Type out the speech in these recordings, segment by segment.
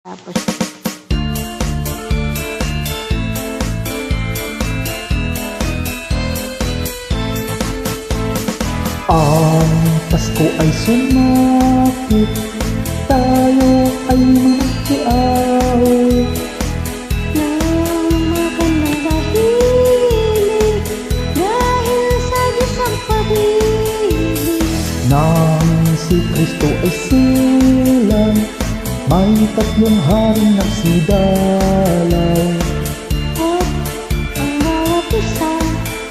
Tapos ang Pasko ay sumapit, tayo ay manakiaw ng magandang dahilig, dahil sa Diyos ang pag-ibig. nang si Kristo ay silang, may tatlong haring nagsidalaw. At ang bawat isa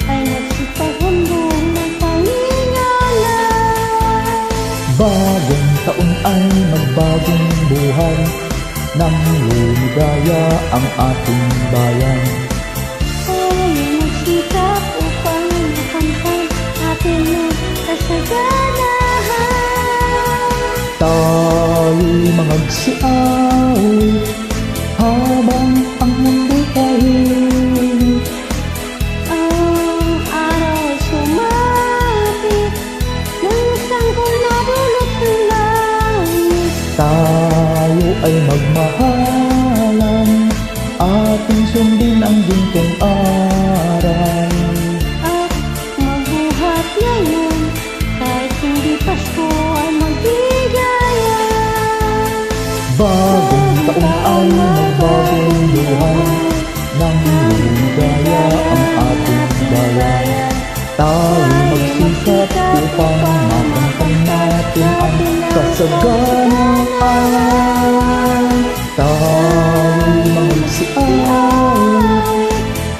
ay nagsipaghandog ng pangingalay. Bagong taon ay magbagong buhay, nang lumigaya ang ating bayan. Tayo magsikap upang makamtan ating kasaganahan. Tayo'y magsiaway habang ang mundo'y tahimik. Ang araw ay sumapit, ng sanggol na dulot ng langit. Tayo ay magmahalan, ating sundin ang gintong aral. At magbuhat ngayon, kahit hindi Pasko ay magbigaya. Bagong taon ay magbagong buhay, nang lumigaya ang ating bayan. Tayo magsikap upang makamtan natin ang kasaganaan. Tayo'y magsiaway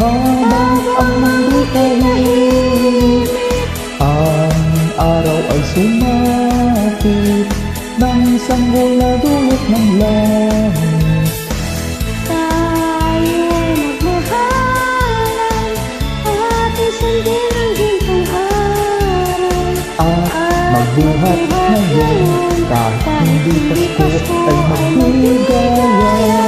habang ang mundo'y tahimik. Ang araw ay sumapit, ng sanggol na dulot ng langit. Tayo ay magmahalan, ang ating sundin ang gintong araw. At magbuhat ngayon, kahit hindi Pasko ay magbigaya.